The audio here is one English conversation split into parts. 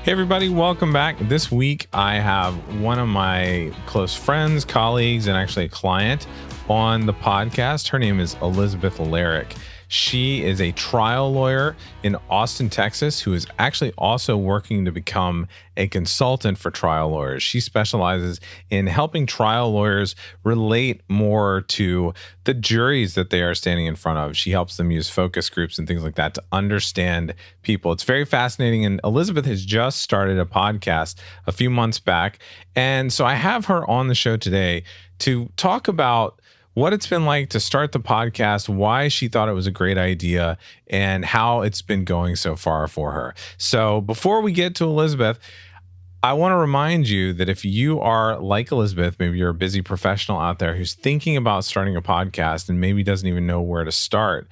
Hey everybody, welcome back. This week I have one of my close friends, colleagues, and actually a client on the podcast. Her name is Elizabeth Larrick. She is a trial lawyer in Austin, Texas, who is actually also working to become a consultant for trial lawyers. She specializes in helping trial lawyers relate more to the juries that they are standing in front of. She helps them use focus groups and things like that to understand people. It's very fascinating. And Elizabeth has just started a podcast a few months back. And so I have her on the show today to talk about what it's been like to start the podcast, why she thought it was a great idea, and how it's been going so far for her. So before we get to Elizabeth, I want to remind you that if you are like Elizabeth, maybe you're a busy professional out there who's thinking about starting a podcast and maybe doesn't even know where to start,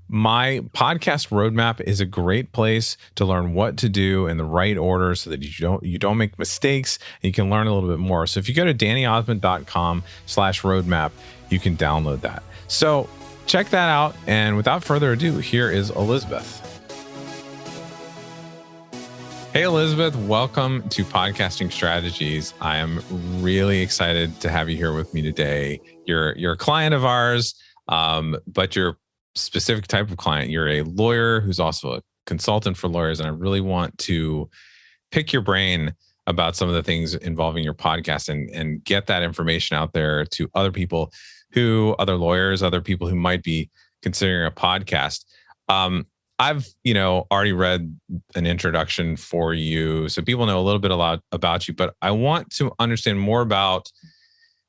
my podcast roadmap is a great place to learn what to do in the right order so that you don't make mistakes and you can learn a little bit more. So if you go to dannyosmond.com/roadmap, you can download that. So check that out. And without further ado, here is Elizabeth. Hey, Elizabeth, welcome to Podcasting Strategies. I am really excited to have you here with me today. You're a client of ours, but you're specific type of client. You're a lawyer who's also a consultant for lawyers. And I really want to pick your brain about some of the things involving your podcast and get that information out there to other people other lawyers, other people who might be considering a podcast. I've, already read an introduction for you, so people know a little bit about you, but I want to understand more about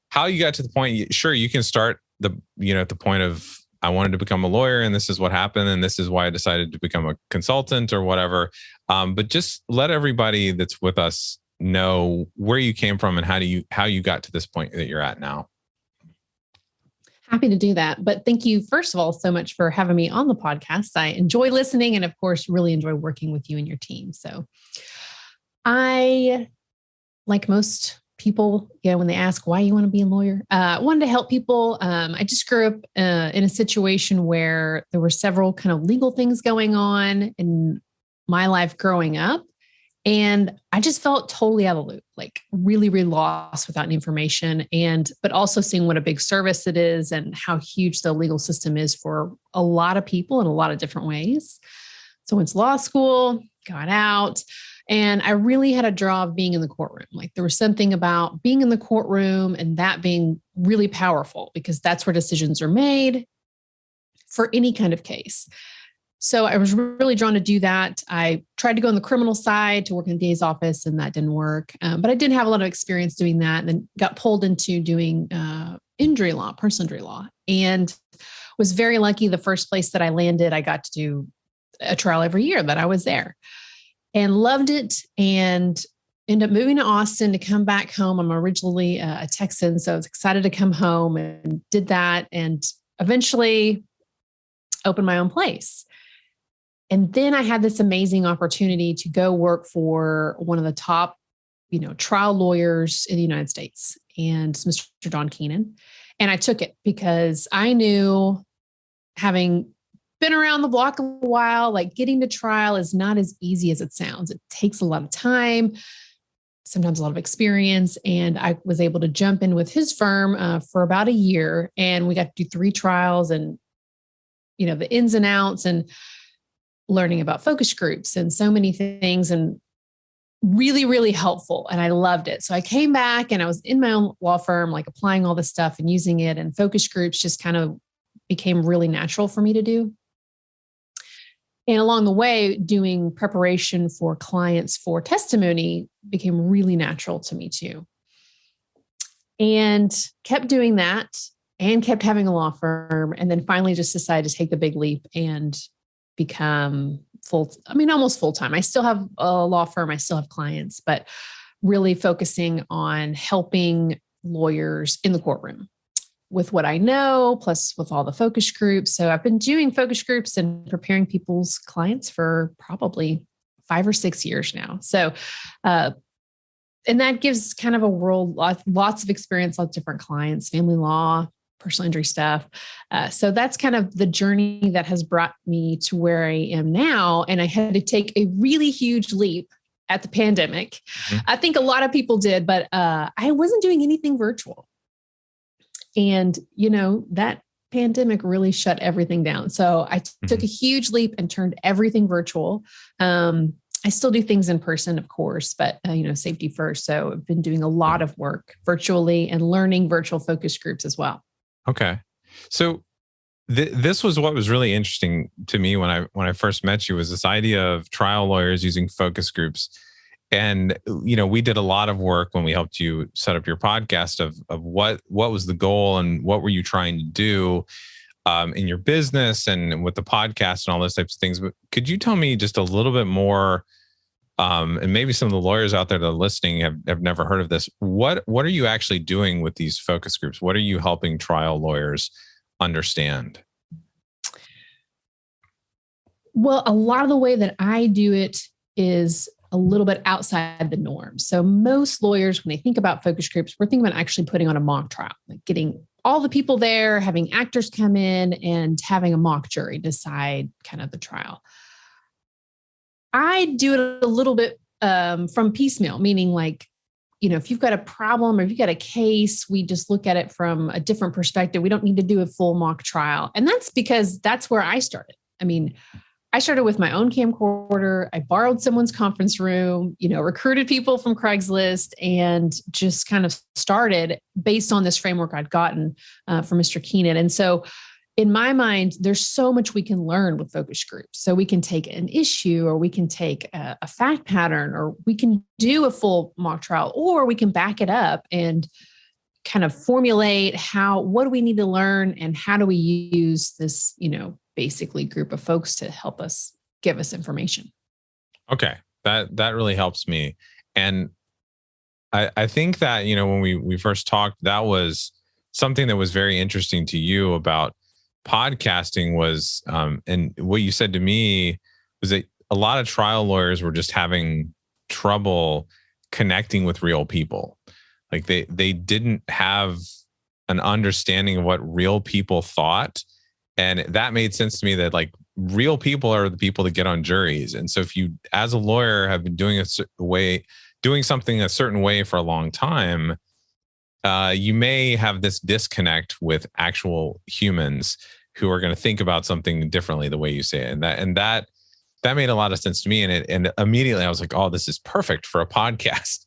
how you got to the point. Sure, you can start at the point of, I wanted to become a lawyer and this is what happened and this is why I decided to become a consultant or whatever. But just let everybody that's with us know where you came from and how you got to this point that you're at now. Happy to do that. But thank you, first of all, so much for having me on the podcast. I enjoy listening and, of course, really enjoy working with you and your team. So I, like most people, when they ask why you want to be a lawyer, I wanted to help people. I just grew up in a situation where there were several kind of legal things going on in my life growing up. And I just felt totally out of the loop, like really, really lost without any information. But also seeing what a big service it is and how huge the legal system is for a lot of people in a lot of different ways. So I went to law school, got out, and I really had a draw of being in the courtroom. Like there was something about being in the courtroom and that being really powerful because that's where decisions are made for any kind of case. So I was really drawn to do that. I tried to go on the criminal side to work in the DA's office and that didn't work. But I didn't have a lot of experience doing that and then got pulled into doing injury law, personal injury law, and was very lucky. The first place that I landed, I got to do a trial every year that I was there and loved it and ended up moving to Austin to come back home. I'm originally a Texan, so I was excited to come home and did that and eventually opened my own place. And then I had this amazing opportunity to go work for one of the top, trial lawyers in the United States, and it's Mr. Don Keenan. And I took it because I knew, having been around the block a while, like getting to trial is not as easy as it sounds. It takes a lot of time, sometimes a lot of experience. And I was able to jump in with his firm for about a year, and we got to do 3 trials and, the ins and outs and learning about focus groups and so many things, and really, really helpful. And I loved it. So I came back and I was in my own law firm, like applying all this stuff and using it, and focus groups just kind of became really natural for me to do. And along the way, doing preparation for clients for testimony became really natural to me too. And kept doing that and kept having a law firm. And then finally just decided to take the big leap and become almost full-time. I still have a law firm. I still have clients, but really focusing on helping lawyers in the courtroom with what I know, plus with all the focus groups. So I've been doing focus groups and preparing people's clients for probably 5 or 6 years now. So, and that gives kind of a world, lots of experience, lots of different clients, family law, personal injury stuff. So that's kind of the journey that has brought me to where I am now. And I had to take a really huge leap at the pandemic. Mhm. I think a lot of people did, but I wasn't doing anything virtual. And, that pandemic really shut everything down. So I took a huge leap and turned everything virtual. I still do things in person, of course, but, safety first. So I've been doing a lot of work virtually and learning virtual focus groups as well. Okay. So this was what was really interesting to me when I first met you, was this idea of trial lawyers using focus groups. And we did a lot of work when we helped you set up your podcast of what was the goal and what were you trying to do in your business and with the podcast and all those types of things. But could you tell me just a little bit more? And maybe some of the lawyers out there that are listening have never heard of this. What are you actually doing with these focus groups? What are you helping trial lawyers understand? Well, a lot of the way that I do it is a little bit outside the norm. So most lawyers, when they think about focus groups, we're thinking about actually putting on a mock trial, like getting all the people there, having actors come in and having a mock jury decide kind of the trial. I do it a little bit from piecemeal, meaning like, if you've got a problem or if you've got a case, we just look at it from a different perspective. We don't need to do a full mock trial. And that's because that's where I started. I mean, I started with my own camcorder. I borrowed someone's conference room, recruited people from Craigslist and just kind of started based on this framework I'd gotten from Mr. Keenan. And so in my mind, there's so much we can learn with focus groups. So we can take an issue, or we can take a fact pattern, or we can do a full mock trial, or we can back it up and kind of formulate what do we need to learn and how do we use this, basically group of folks to help us give us information. Okay. That really helps me. And I think that, when we first talked, that was something that was very interesting to you about podcasting was, and what you said to me was that a lot of trial lawyers were just having trouble connecting with real people. Like they didn't have an understanding of what real people thought. And that made sense to me, that like real people are the people that get on juries. And so if you, as a lawyer, have been doing something a certain way for a long time, you may have this disconnect with actual humans who are going to think about something differently the way you say it. And that made a lot of sense to me. And immediately I was like, oh, this is perfect for a podcast.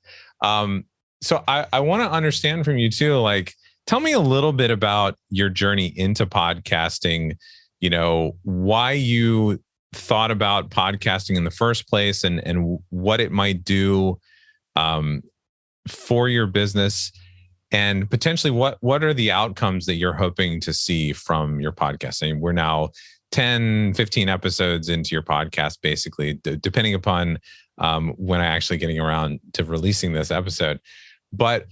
So I want to understand from you too, like, tell me a little bit about your journey into podcasting, why you thought about podcasting in the first place and what it might do for your business. And potentially what are the outcomes that you're hoping to see from your podcast? I mean, we're now 10, 15 episodes into your podcast, basically, depending upon when I'm actually getting around to releasing this episode. But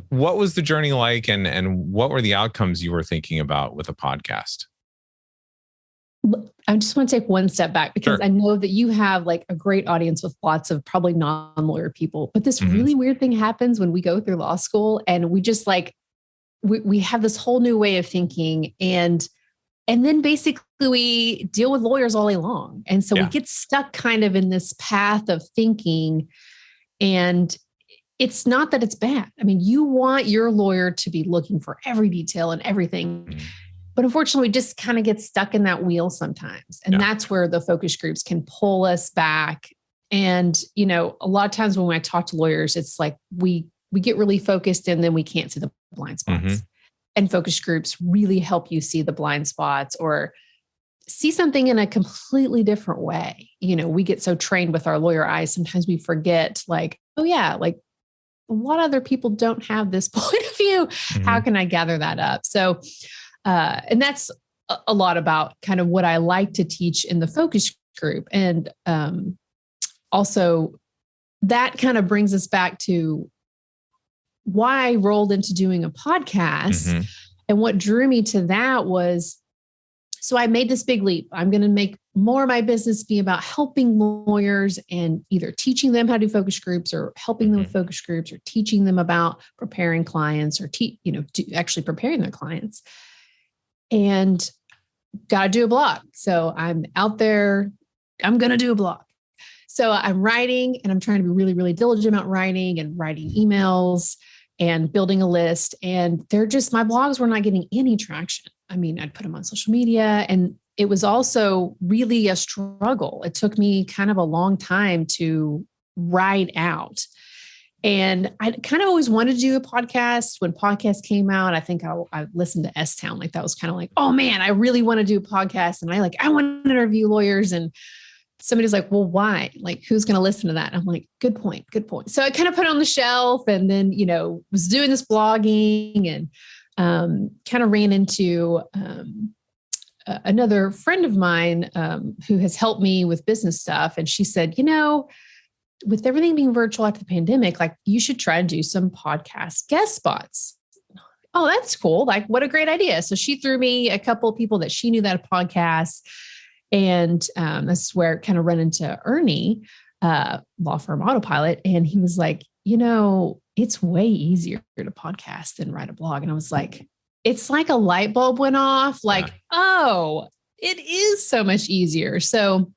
what was the journey like, and what were the outcomes you were thinking about with a podcast? I just want to take one step back because Sure. I know that you have like a great audience with lots of probably non-lawyer people, but this really weird thing happens when we go through law school and we just like, we have this whole new way of thinking and then basically we deal with lawyers all day long. And so we get stuck kind of in this path of thinking, and it's not that it's bad. I mean, you want your lawyer to be looking for every detail and everything. But unfortunately, we just kind of get stuck in that wheel sometimes. And that's where the focus groups can pull us back. And, a lot of times when I talk to lawyers, it's like we get really focused and then we can't see the blind spots. And focus groups really help you see the blind spots or see something in a completely different way. We get so trained with our lawyer eyes, sometimes we forget like, oh yeah, like a lot of other people don't have this point of view. How can I gather that up? So, and that's a lot about kind of what I like to teach in the focus group. And also that kind of brings us back to why I rolled into doing a podcast. And what drew me to that was, so I made this big leap. I'm going to make more of my business be about helping lawyers and either teaching them how to do focus groups or helping them with focus groups or teaching them about preparing clients or actually preparing their clients. And got to do a blog. So I'm out there, I'm going to do a blog. So I'm writing and I'm trying to be really, really diligent about writing and writing emails and building a list. And my blogs were not getting any traction. I mean, I'd put them on social media, and it was also really a struggle. It took me kind of a long time to write out. And I kind of always wanted to do a podcast. When podcasts came out, I think I listened to S-Town. Like that was kind of like, oh man, I really want to do a podcast. And I want to interview lawyers. And somebody's like, well, why? Like, who's going to listen to that? And I'm like, good point. So I kind of put it on the shelf, and then, was doing this blogging, and kind of ran into another friend of mine who has helped me with business stuff. And she said, with everything being virtual after the pandemic, like you should try to do some podcast guest spots. Oh, that's cool. Like, what a great idea. So she threw me a couple of people that she knew that had podcasts. And that's where it kind of ran into Ernie, law firm Autopilot. And he was like, it's way easier to podcast than write a blog. And I was like, it's like a light bulb went off. Like, oh, it is so much easier. So,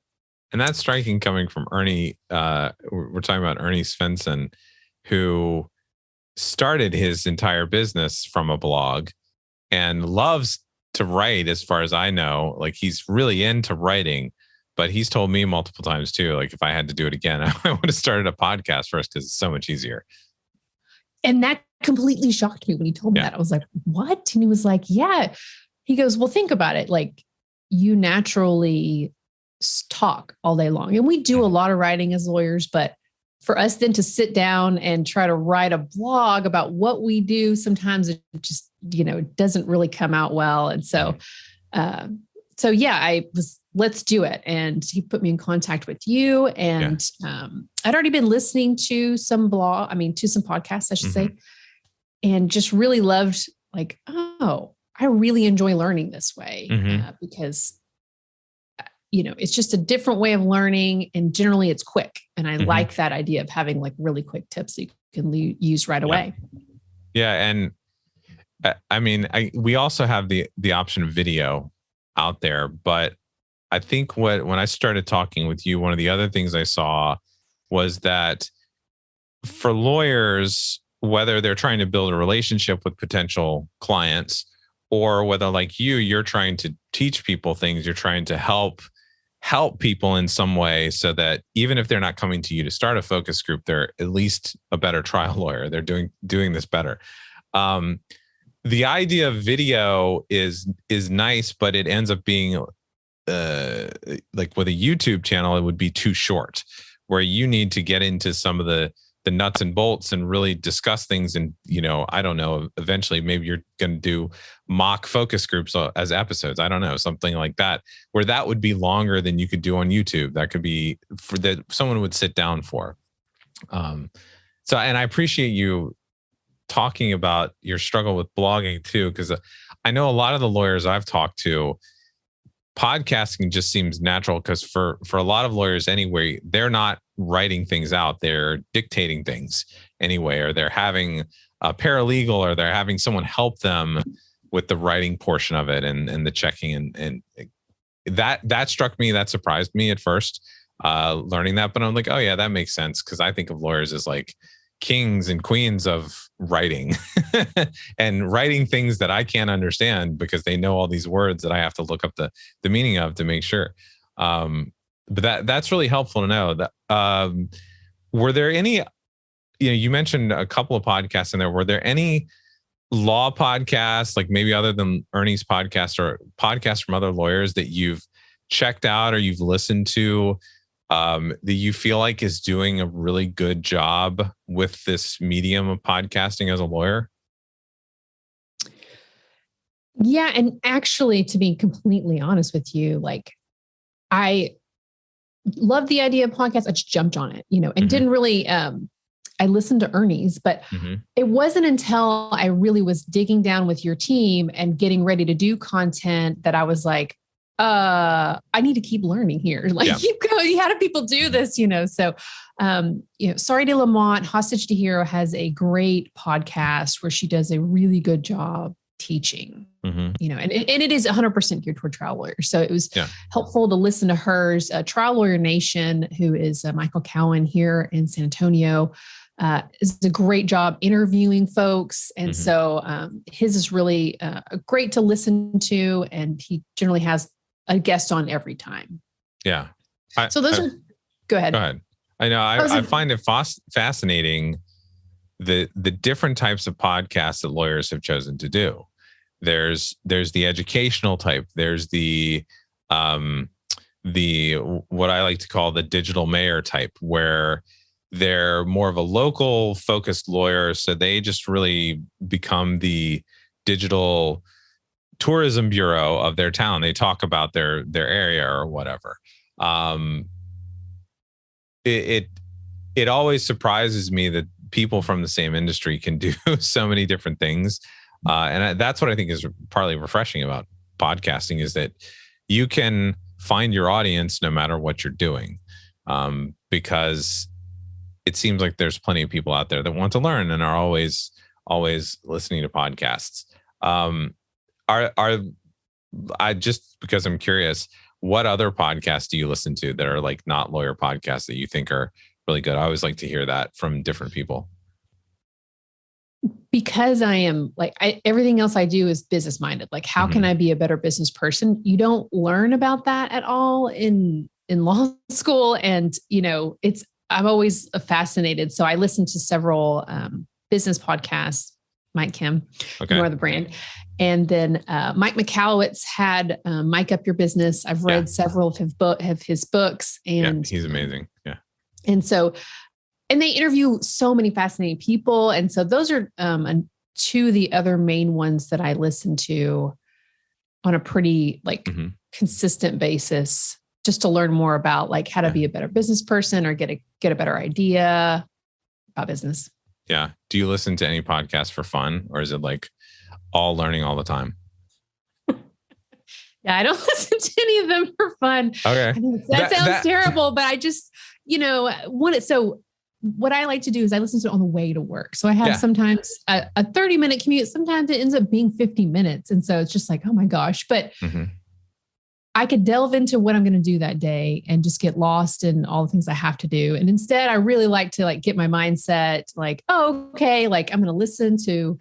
and that's striking coming from Ernie. We're talking about Ernie Svensson, who started his entire business from a blog and loves to write, as far as I know. Like, he's really into writing, but he's told me multiple times too, like if I had to do it again, I would have started a podcast first because it's so much easier. And that completely shocked me when he told me that. I was like, what? And he was like, yeah. He goes, well, think about it. Like, you naturally talk all day long. And we do a lot of writing as lawyers, but for us then to sit down and try to write a blog about what we do, sometimes it just, it doesn't really come out well. And so, let's do it. And he put me in contact with you. And I'd already been listening to some podcasts, I should say, and just really loved, like, oh, I really enjoy learning this way because it's just a different way of learning, and generally it's quick. And I like that idea of having like really quick tips that you can use right away. Yeah. And I mean, we also have the option of video out there, but I think when I started talking with you, one of the other things I saw was that for lawyers, whether they're trying to build a relationship with potential clients, or whether like you're trying to teach people things, you're trying to help people in some way, so that even if they're not coming to you to start a focus group, they're at least a better trial lawyer. They're doing this better. The idea of video is nice, but it ends up being like with a YouTube channel, it would be too short, where you need to get into some of the nuts and bolts and really discuss things. And, I don't know, eventually maybe you're going to do mock focus groups as episodes. I don't know, something like that, where that would be longer than you could do on YouTube. That could be that someone would sit down for. And I appreciate you talking about your struggle with blogging too, because I know a lot of the lawyers I've talked to, podcasting just seems natural, because for a lot of lawyers anyway, they're not writing things out, they're dictating things anyway, or they're having a paralegal, or they're having someone help them with the writing portion of it and the checking, and that struck me, that surprised me at first, learning that. But I'm like, oh yeah, that makes sense, because I think of lawyers as like kings and queens of writing and writing things that I can't understand because they know all these words that I have to look up the meaning of to make sure. But that's really helpful to know. That were there any, you mentioned a couple of podcasts in there. Were there any law podcasts, like maybe other than Ernie's podcast, or podcasts from other lawyers that you've checked out or you've listened to, that you feel like is doing a really good job with this medium of podcasting as a lawyer? Yeah. And actually, to be completely honest with you, like, I love the idea of podcasts. I just jumped on it, and didn't really, I listened to Ernie's, but it wasn't until I really was digging down with your team and getting ready to do content that I was like, I need to keep learning here. Like, keep going. How do people do this? So, Sorry de Lamont, Hostage to Hero, has a great podcast where she does a really good job teaching. And it is 100% geared toward trial lawyers. So it was helpful to listen to hers. Trial Lawyer Nation, who is Michael Cowan here in San Antonio, is a great job interviewing folks. And so his is really great to listen to. And he generally has a guest on every time. Yeah. Go ahead. I know. I find it fascinating the different types of podcasts that lawyers have chosen to do. There's the educational type. There's the what I like to call the digital mayor type, where they're more of a local focused lawyer. So they just really become the digital tourism bureau of their town. They talk about their area or whatever. It always surprises me that people from the same industry can do so many different things. And that's what I think is partly refreshing about podcasting, is that you can find your audience no matter what you're doing. Because it seems like there's plenty of people out there that want to learn and are always listening to podcasts. I just, because I'm curious, what other podcasts do you listen to that are like not lawyer podcasts that you think are really good? I always like to hear that from different people. Because I am everything else I do is business minded. Like, how can I be a better business person? You don't learn about that at all in law school. And, I'm always fascinated. So I listen to several business podcasts, Mike Kim, more the brand. And then Mike McAllowitz had Mike Up Your Business. I've read several of his books. And he's amazing. Yeah. And so, and they interview so many fascinating people. And so those are two of the other main ones that I listen to on a pretty consistent basis, just to learn more about how to be a better business person or get a better idea about business. Yeah. Do you listen to any podcasts for fun, or is it all learning all the time? Yeah, I don't listen to any of them for fun. Okay. That sounds terrible, but I just, so what I like to do is I listen to it on the way to work. So I have sometimes a 30-minute commute. Sometimes it ends up being 50 minutes. And so it's just oh my gosh, but I could delve into what I'm going to do that day and just get lost in all the things I have to do. And instead, I really like to get my mindset I'm going to listen to,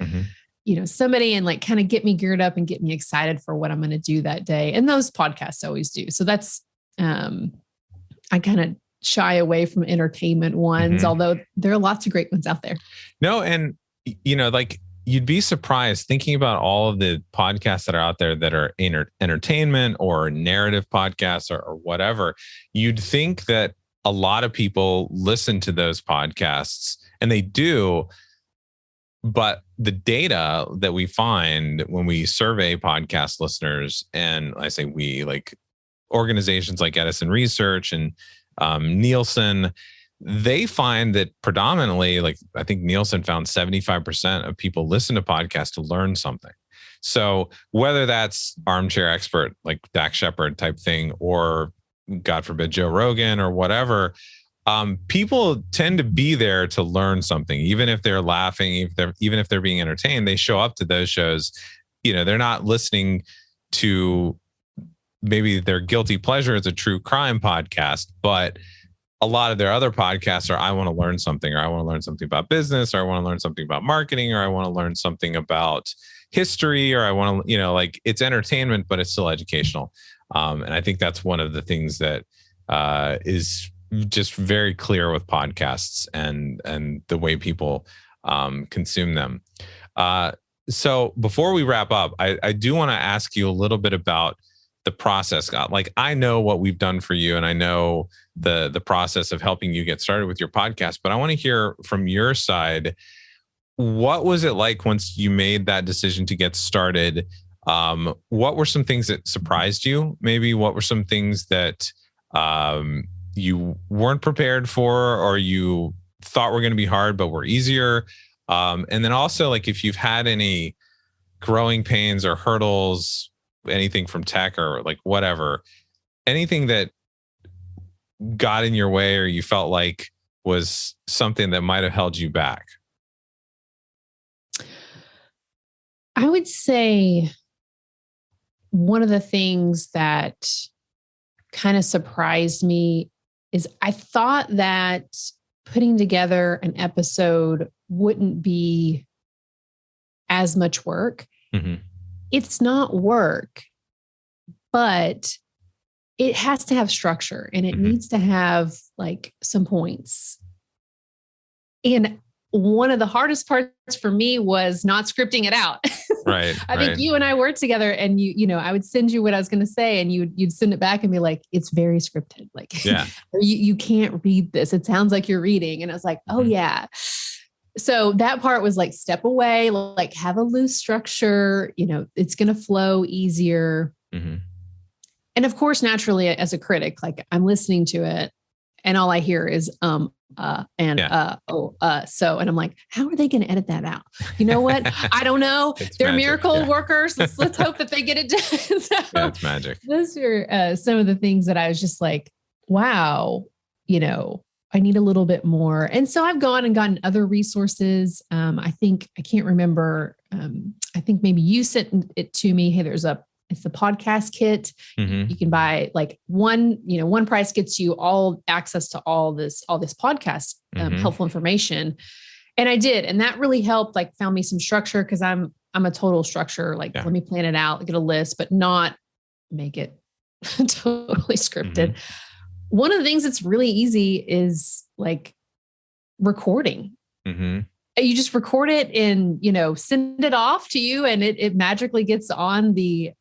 somebody and kind of get me geared up and get me excited for what I'm going to do that day. And those podcasts always do. So that's, I kind of shy away from entertainment ones, although there are lots of great ones out there. No. And, you'd be surprised thinking about all of the podcasts that are out there that are entertainment or narrative podcasts or whatever. You'd think that a lot of people listen to those podcasts, and they do. But the data that we find when we survey podcast listeners, and I say we, organizations like Edison Research and Nielsen, they find that predominantly, I think Nielsen found 75% of people listen to podcasts to learn something. So whether that's armchair expert like Dax Shepard type thing, or God forbid Joe Rogan or whatever, people tend to be there to learn something, even if they're laughing, even if they're being entertained. They show up to those shows. They're not listening to maybe their guilty pleasure is a true crime podcast, but a lot of their other podcasts are, I want to learn something, or I want to learn something about business, or I want to learn something about marketing, or I want to learn something about history, or I want to, it's entertainment, but it's still educational. And I think that's one of the things that is just very clear with podcasts and the way people consume them. So before we wrap up, I do want to ask you a little bit about the process, Scott. I know what we've done for you, and I know the process of helping you get started with your podcast, but I want to hear from your side. What was it like once you made that decision to get started? What were some things that surprised you? Maybe what were some things that you weren't prepared for, or you thought were going to be hard, but were easier? And then also, if you've had any growing pains or hurdles, anything from tech or whatever, anything that got in your way or you felt like was something that might have held you back? I would say one of the things that kind of surprised me is I thought that putting together an episode wouldn't be as much work. Mm-hmm. It's not work, but it has to have structure and it needs to have like some points. And one of the hardest parts for me was not scripting it out. Right. I think you and I worked together and I would send you what I was going to say and you'd send it back and be like, it's very scripted. Like, yeah, you can't read this. It sounds like you're reading. And I was like, oh yeah. So that part was like, step away, like have a loose structure, it's going to flow easier. Mm-hmm. And of course, naturally as a critic, like I'm listening to it and all I hear is, so, and I'm like, how are they going to edit that out? You know what? I don't know. They're magic. Miracle workers. Let's hope that they get it done. So yeah, it's magic. Those are some of the things that I was just like, wow, I need a little bit more. And so I've gone and gotten other resources. I can't remember. I think maybe you sent it to me. Hey, it's the podcast kit. Mm-hmm. You can buy like one price gets you all access to all this podcast, helpful information. And I did. And that really helped, like found me some structure. Cause I'm a total structure. Like, let me plan it out, get a list, but not make it totally scripted. Mm-hmm. One of the things that's really easy is like recording. Mm-hmm. You just record it and, send it off to you and it magically gets in the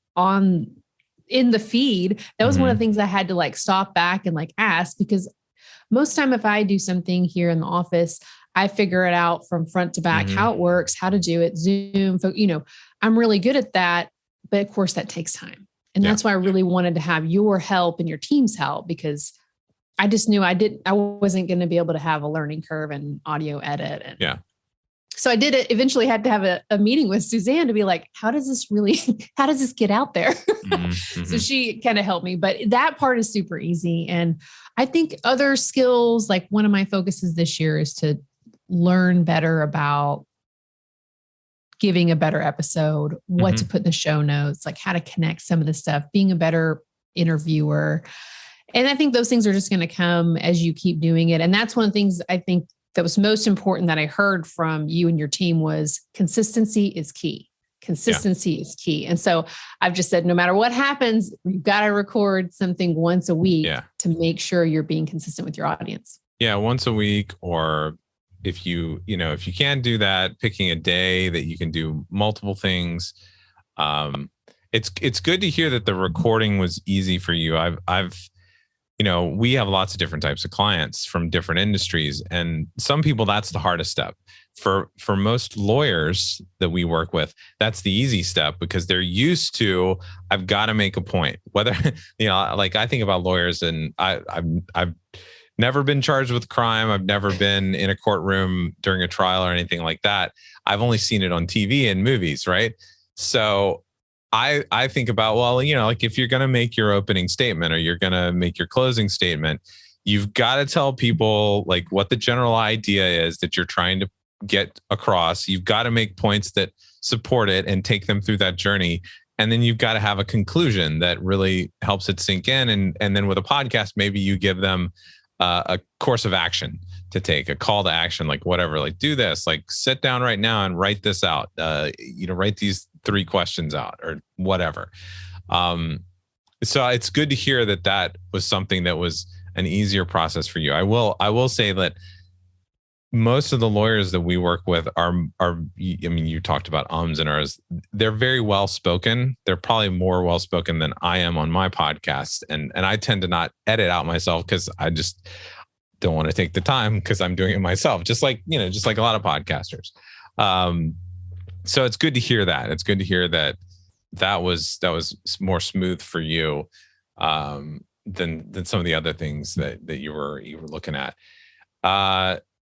feed. That was one of the things I had to like stop back and like ask, because most time if I do something here in the office, I figure it out from front to back, how it works, how to do it, Zoom, I'm really good at that. But of course that takes time. And that's why I really wanted to have your help and your team's help, because I just knew I wasn't going to be able to have a learning curve and audio edit. And so I did it. Eventually had to have a meeting with Suzanne to be like, how does this get out there? Mm-hmm. So she kind of helped me, but that part is super easy. And I think other skills, like one of my focuses this year is to learn better about giving a better episode, what to put in the show notes, like how to connect some of the stuff, being a better interviewer. And I think those things are just going to come as you keep doing it. And that's one of the things I think that was most important that I heard from you and your team was consistency is key. Consistency is key. And so I've just said, no matter what happens, you've got to record something once a week to make sure you're being consistent with your audience. Yeah. Once a week, or if you can't do that, picking a day that you can do multiple things. It's good to hear that the recording was easy for you. We have lots of different types of clients from different industries, and some people, that's the hardest step. For most lawyers that we work with, that's the easy step because they're used to, I've got to make a point. Whether, like I think about lawyers, and I've never been charged with crime. I've never been in a courtroom during a trial or anything like that. I've only seen it on TV and movies, right? So I think about, like if you're going to make your opening statement or you're going to make your closing statement, you've got to tell people like what the general idea is that you're trying to get across. You've got to make points that support it and take them through that journey. And then you've got to have a conclusion that really helps it sink in. And then with a podcast, maybe you give them a course of action to take, a call to action, like whatever, like do this, like sit down right now and write this out, write these 3 questions out or whatever. So it's good to hear that was something that was an easier process for you. I will say that most of the lawyers that we work with are, you talked about ums and ers. They're very well spoken. They're probably more well spoken than I am on my podcast. And I tend to not edit out myself because I just don't want to take the time because I'm doing it myself, just like a lot of podcasters. So it's good to hear that. It's good to hear that was more smooth for you than some of the other things that you were looking at.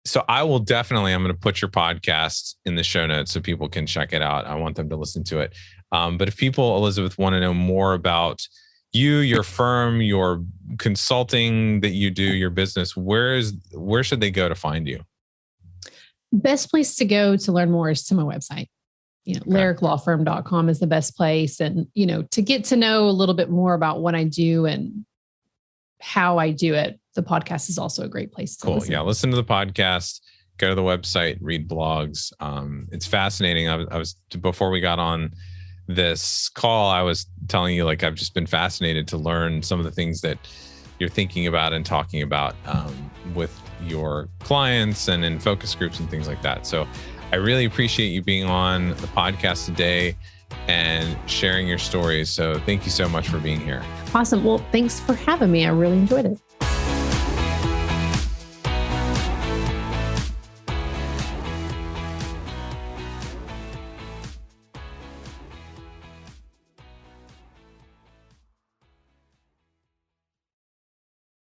So I'm going to put your podcast in the show notes so people can check it out. I want them to listen to it. But if people, Elizabeth, want to know more about you, your firm, your consulting that you do, your business, where should they go to find you? Best place to go to learn more is to my website. larricklawfirm.com is the best place. And, to get to know a little bit more about what I do and how I do it, the podcast is also a great place to listen. Yeah. Listen to the podcast, go to the website, read blogs. It's fascinating. I was before we got on this call, I was telling you, I've just been fascinated to learn some of the things that you're thinking about and talking about with your clients and in focus groups and things like that. So I really appreciate you being on the podcast today and sharing your stories. So thank you so much for being here. Awesome. Well, thanks for having me. I really enjoyed it.